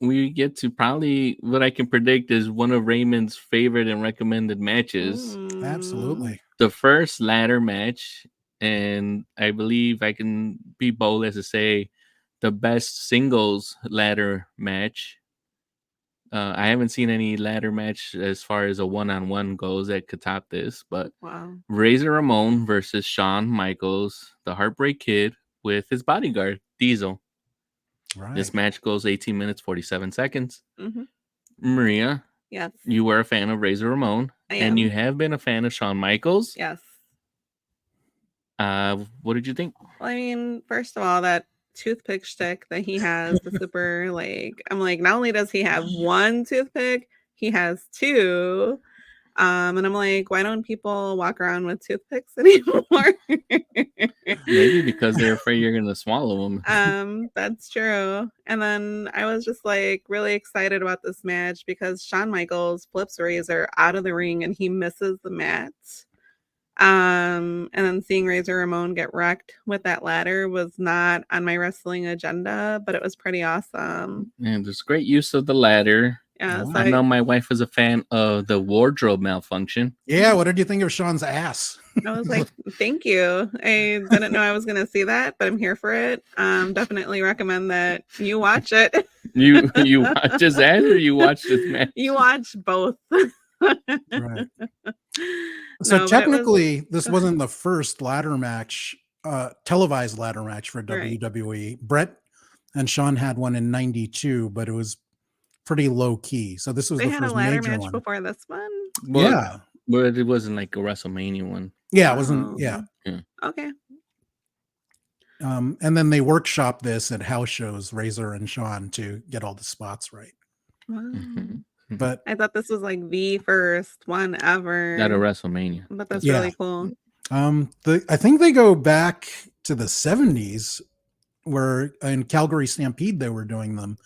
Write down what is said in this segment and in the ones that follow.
we get to probably what I can predict is one of Raymond's favorite and recommended matches. Absolutely. The first ladder match, and I believe I can be bold as to say the best singles ladder match. I haven't seen any ladder match as far as a one-on-one goes that could top this, but Wow. Razor Ramon versus Shawn Michaels, the Heartbreak Kid, with his bodyguard Diesel. This Right. match goes 18 minutes 47 seconds. Mm-hmm. Maria, Yes, you were a fan of Razor Ramon, I and you am. have been a fan of Shawn Michaels. Yes. What did you think? Well, I mean, first of all, that toothpick stick that he has, the super like, I'm like, not only does he have one toothpick, he has two. And I'm like, why don't people walk around with toothpicks anymore? Maybe because they're afraid you're gonna swallow them. That's true. And then I was just like really excited about this match because Shawn Michaels flips Razor out of the ring and he misses the mat. And then seeing Razor Ramon get wrecked with that ladder was not on my wrestling agenda, but it was pretty awesome. And there's great use of the ladder. Yeah, Oh. so I know my wife was a fan of the wardrobe malfunction. Yeah, what did you think of Shawn's ass? I was like, thank you. I didn't know I was going to see that, but I'm here for it. Definitely recommend that you watch it. You watch his ass or you watch this match? You watch both. Right. So No, technically, this wasn't the first ladder match, televised ladder match for Right. WWE. Brett and Shawn had one in '92, but it was pretty low key. So this was they the had a first ladder major match one. before this one. Well, Yeah. but it wasn't like a WrestleMania one. Yeah, it wasn't. Yeah. Okay. And then they workshopped this at house shows, Razor and Shawn, to get all the spots right. Wow. Mm-hmm. But I thought this was like the first one ever. Not a WrestleMania. But that's Yeah. really cool. I think they go back to the '70s, where in Calgary Stampede they were doing them,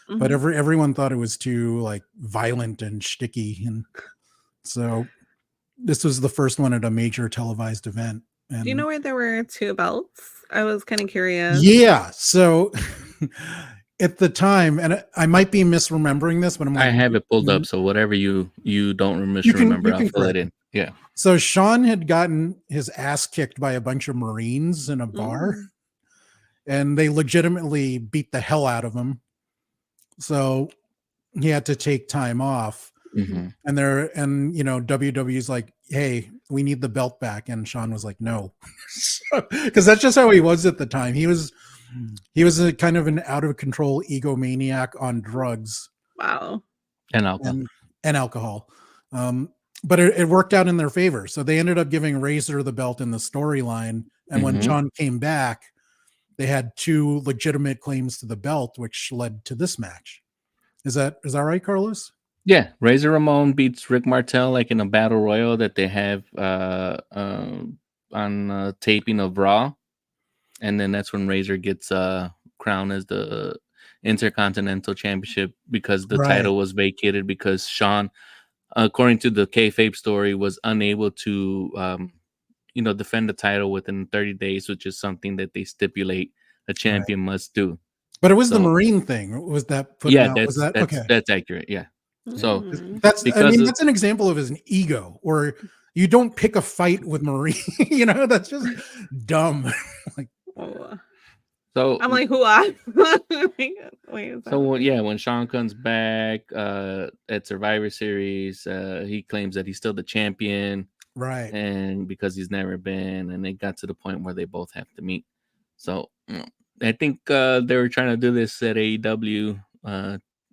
but Mhm. everyone thought it was too like violent and shticky, and so this was the first one at a major televised event. And Do you know where there were two belts? I was kind of curious. yeah, so at the time, and I might be misremembering this, but I'm like, I have it pulled up, so whatever you don't remember, I'll fill it in. Yeah. So Shawn had gotten his ass kicked by a bunch of Marines in a bar, and they legitimately beat the hell out of him. So he had to take time off. Mm-hmm. And WWE's like, hey, we need the belt back. And Shawn was like, no, because that's just how he was at the time. He was a kind of an out of control egomaniac on drugs. Wow. And alcohol. And alcohol. But it worked out in their favor. So they ended up giving Razor the belt in the storyline. And when Shawn came back, they had two legitimate claims to the belt, which led to this match. Is that right, Carlos? Yeah, Razor Ramon beats Rick Martel like in a battle royal that they have on taping of Raw, and then that's when Razor gets crowned as the Intercontinental Championship because the title was vacated because Shawn, according to the kayfabe story, was unable to defend the title within 30 days, which is something that they stipulate a champion must do. But it was the Marine thing. Was that put out? Was that okay? That's accurate. Yeah. So that's an example of an ego, or you don't pick a fight with Marine. That's just dumb. Like, so I'm like, who I? When Shawn comes back at Survivor Series, he claims that he's still the champion, right? And because he's never been, and it got to the point where they both have to meet. So I think they were trying to do this at AEW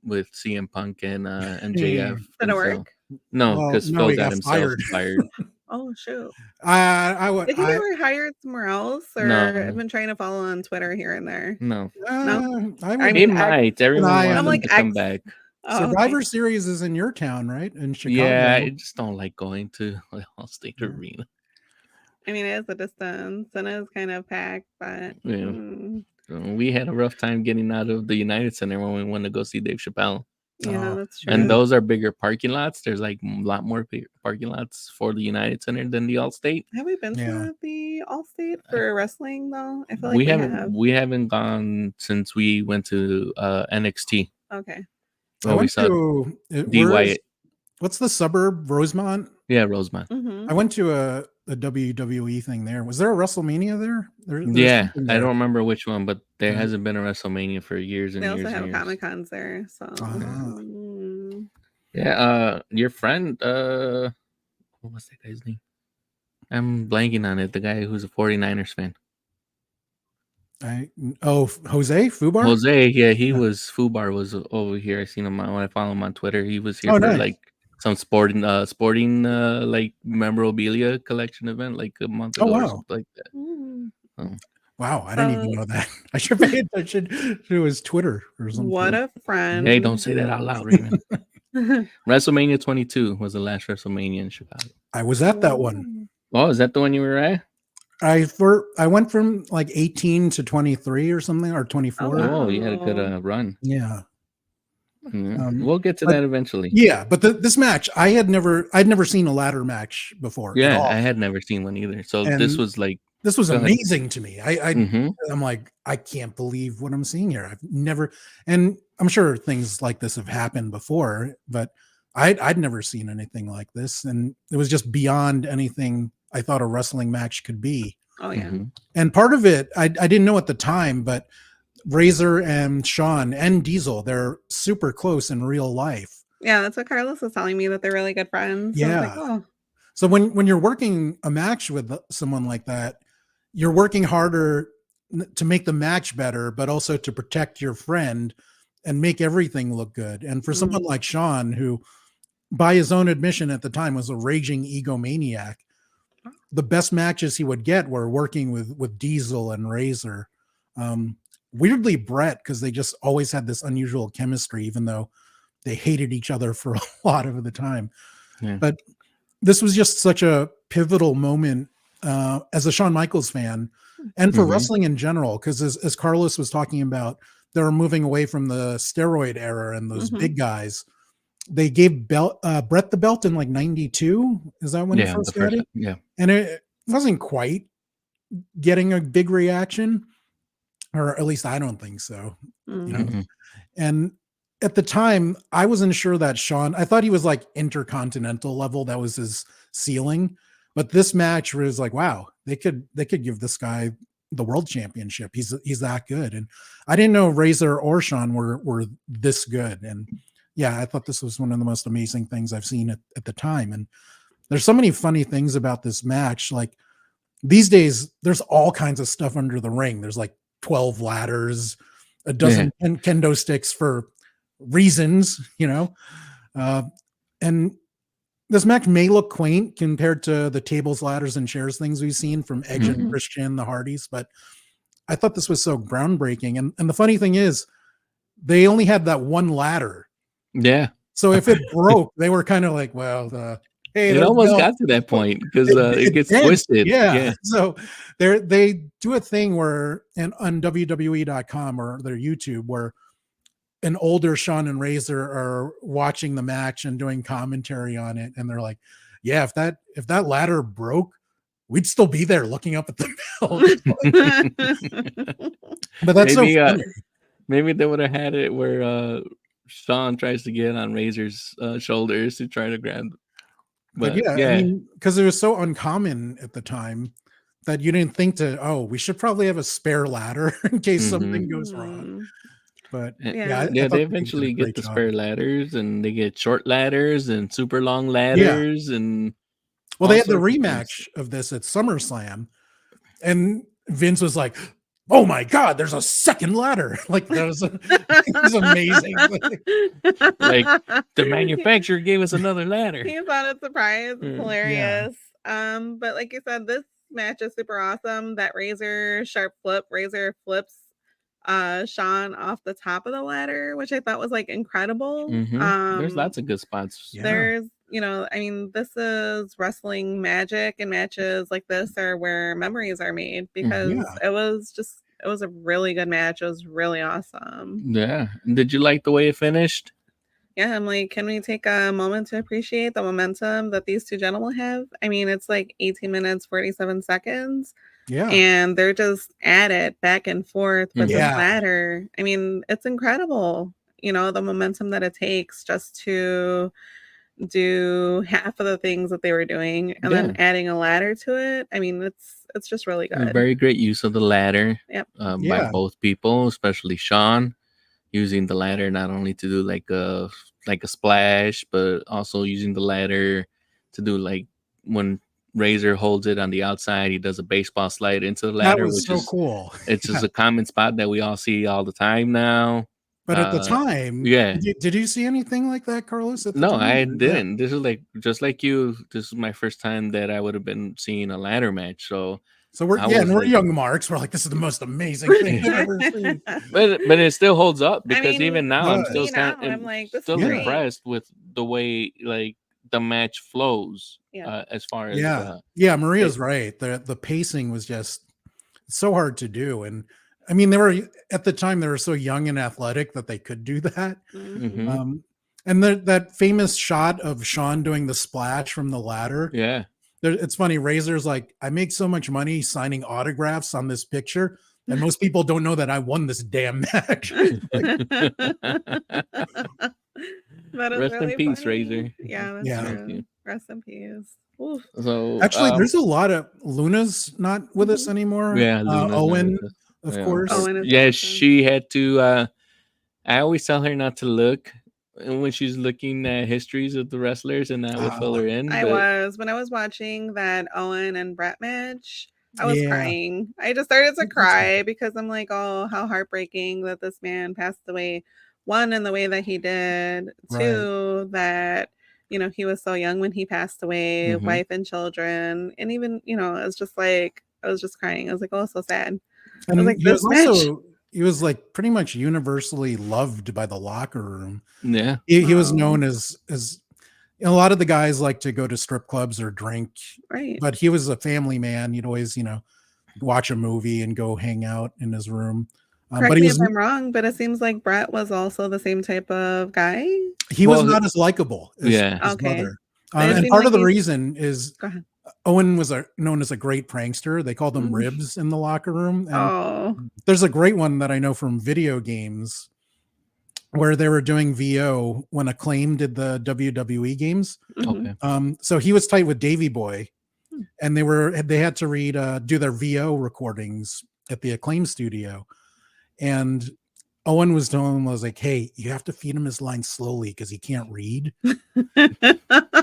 with CM Punk and MJF. Did it work? No, because Phil got himself fired. Oh shoot! Did he ever hired somewhere else, or No. I've been trying to follow on Twitter here and there. No. He might. Everyone wants him to come back. Survivor Series is in your town, right? In Chicago. Yeah, I just don't like going to Allstate Arena. I mean, it is a distance and it is kind of packed, but we had a rough time getting out of the United Center when we went to go see Dave Chappelle. Yeah, that's true. And those are bigger parking lots. There's like a lot more parking lots for the United Center than the Allstate. Have we been to the Allstate for wrestling though? I feel like we haven't gone since we went to NXT. Okay. I went to D. Wyatt. What's the suburb? Rosemont? Yeah, Rosemont. Mm-hmm. I went to a WWE thing there. Was there a WrestleMania there? Yeah, I don't remember which one, but there hasn't been a WrestleMania for years and they years. also have and years. Comic Cons there, so. Yeah, your friend, what was that guy's name? I'm blanking on it. The guy who's a 49ers fan. Jose Fubar? Jose, yeah, he was Fubar was over here. I seen him when I follow him on Twitter. He was here for nice. like some sporting like memorabilia collection event like a month ago or something like that. Wow, I didn't even know that. I should pay attention to his Twitter or something. What a friend. Hey, don't say that out loud, Raymond. WrestleMania 22 was the last WrestleMania in Chicago. I was at that one. Oh, is that the one you were at? I went from like 18 to 23 or something, or 24. Oh, you had a good run. Yeah. We'll get to that eventually. Yeah, but this match, I'd never seen a ladder match before. Yeah, I had never seen one either. So this was amazing to me. I'm like, I can't believe what I'm seeing here. I've never, and I'm sure things like this have happened before, but I'd never seen anything like this, and it was just beyond anything I thought a wrestling match could be. Oh yeah. And part of it, I didn't know at the time, but Razor and Shawn and Diesel, they're super close in real life. Yeah, that's what Carlos was telling me, that they're really good friends. Yeah. So, like, so when you're working a match with someone like that, you're working harder to make the match better, but also to protect your friend and make everything look good. And for someone like Shawn, who by his own admission at the time was a raging egomaniac, the best matches he would get were working with Diesel and Razor. Weirdly Brett, because they just always had this unusual chemistry, even though they hated each other for a lot of the time. Yeah. But this was just such a pivotal moment as a Shawn Michaels fan and for wrestling in general, because as Carlos was talking about, they were moving away from the steroid era and those big guys. They gave Brett the belt in like 92. Is that when he first got it? Yeah. And it wasn't quite getting a big reaction, or at least I don't think so. You know? And at the time, I wasn't sure that Shawn, I thought he was like intercontinental level. That was his ceiling. But this match was like, wow, they could give this guy the world championship. He's that good. And I didn't know Razor or Shawn were this good. And yeah, I thought this was one of the most amazing things I've seen at the time. And there's so many funny things about this match. Like these days, there's all kinds of stuff under the ring. There's like 12 ladders, a dozen kendo sticks for reasons, you know. And this match may look quaint compared to the tables, ladders, and chairs things we've seen from Edge and Christian, the Hardys, but I thought this was so groundbreaking. And the funny thing is, they only had that one ladder. Yeah. So if it broke, they were kind of like, well, hey, it almost got to that point because it gets twisted. Yeah. So they do a thing where, and on WWE.com or their YouTube, where an older Shawn and Razor are watching the match and doing commentary on it, and they're like, yeah, if that ladder broke, we'd still be there looking up at the belt. But that's maybe, so funny. Maybe they would have had it where Shawn tries to get on Razor's shoulders to try to grab. But yeah, I mean, because it was so uncommon at the time that you didn't think we should probably have a spare ladder in case something goes wrong. But yeah, they eventually get the spare ladders, and they get short ladders and super long ladders, and they had the rematch of this at SummerSlam, and Vince was like, "Oh my God, there's a second ladder!" Like that was amazing. Like the manufacturer gave us another ladder. He thought it surprised. It's hilarious. Yeah. But like you said, this match is super awesome. That Razor flips Shawn off the top of the ladder, which I thought was like incredible. There's lots of good spots. There's, I mean, this is wrestling magic, and matches like this are where memories are made, because it was a really good match. It was really awesome. Yeah. Did you like the way it finished? Yeah, I'm like, can we take a moment to appreciate the momentum that these two gentlemen have? I mean, it's like 18 minutes, 47 seconds. Yeah. And they're just at it back and forth with this ladder. I mean, it's incredible. you know, the momentum that it takes just to do half of the things that they were doing and then adding a ladder to it. I mean, it's just really good. Very great use of the ladder by both people, especially Shawn, using the ladder not only to do like a splash, but also using the ladder to do like when Razor holds it on the outside, he does a baseball slide into the ladder, that was which so is cool. It's just a common spot that we all see all the time now. But at the time, did you see anything like that, Carlos? At the no, time? I didn't. This is like just like you. This is my first time that I would have been seeing a ladder match. So we're we're young marks. We're like, this is the most amazing thing I've ever seen. But it still holds up because I mean, even now I'm still I'm like, this still impressed with the way like the match flows. As far as Maria's right. The pacing was just so hard to do, and I mean, they were at the time they were so young and athletic that they could do that. Mm-hmm. And that famous shot of Shawn doing the splash from the ladder. Yeah. It's funny. Razor's like, I make so much money signing autographs on this picture, and most people don't know that I won this damn match. Rest in peace, Razor. Yeah, that's true. Rest in peace. Oof. So actually, there's a lot of Luna's not with us anymore. Yeah, Owen, of course. Owen she had to. I always tell her not to look when she's looking at histories of the wrestlers, and that would fill her in. When I was watching that Owen and Brett match, I was crying. I just started to cry because I'm like, oh, how heartbreaking that this man passed away. One, in the way that he did. Two, that, you know, he was so young when he passed away, wife and children. And even, you know, it's just like, I was just crying. I was like, oh, so sad. And I was like, he was like pretty much universally loved by the locker room. Yeah. He was known as a lot of the guys like to go to strip clubs or drink. Right. But he was a family man. You'd always, you know, watch a movie and go hang out in his room. Correct me if I'm wrong, but it seems like Brett was also the same type of guy. He was not as likable as his brother. And part of the reason is Owen was known as a great prankster. They called him Ribs in the locker room. And there's a great one that I know from video games where they were doing VO when Acclaim did the WWE games. Okay. So he was tight with Davey Boy, and they had to do their VO recordings at the Acclaim studio. And Owen was telling him, was like, hey, you have to feed him his lines slowly because he can't read.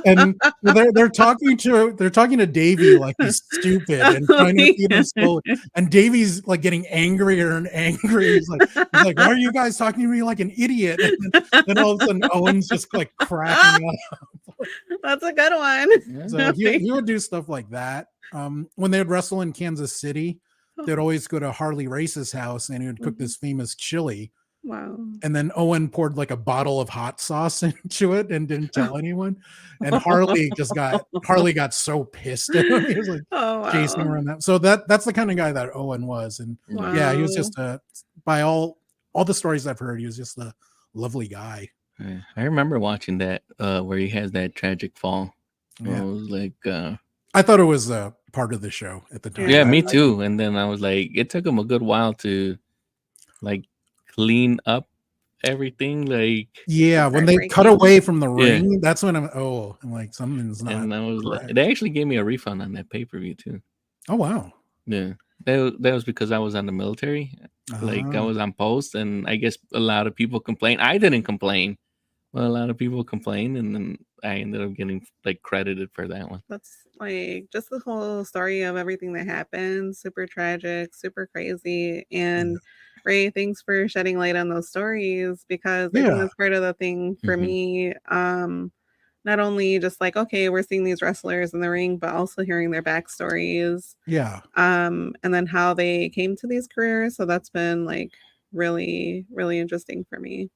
And they're talking to Davey like he's stupid and trying to feed him slowly. And Davey's like getting angrier and angrier. He's like, why are you guys talking to me like an idiot? And then all of a sudden Owen's just like cracking up. That's a good one. So he would do stuff like that. When they would wrestle in Kansas City, they'd always go to Harley Race's house and he would cook this famous chili. Wow. And then Owen poured like a bottle of hot sauce into it and didn't tell anyone. And Harley got so pissed at him. He was like chasing around that. So that's the kind of guy that Owen was. And yeah, he was just by all the stories I've heard, he was just a lovely guy. I remember watching that where he has that tragic fall. Yeah. It was like I thought it was part of the show at the time. Yeah, me too. And then I was like, it took him a good while to like clean up everything. Like when they cut away from the ring, that's when I'm like something's not. And I was like, they actually gave me a refund on that pay-per-view too. Oh wow. Yeah. That was because I was on the military. Like I was on post, and I guess a lot of people complained. I didn't complain. Well, a lot of people complained, and then I ended up getting like credited for that one. That's like just the whole story of everything that happened. Super tragic, super crazy. And Ray, thanks for shedding light on those stories, because I think that's part of the thing for me. Not only just like, okay, we're seeing these wrestlers in the ring, but also hearing their backstories. Yeah. And then how they came to these careers. So that's been like really, really interesting for me.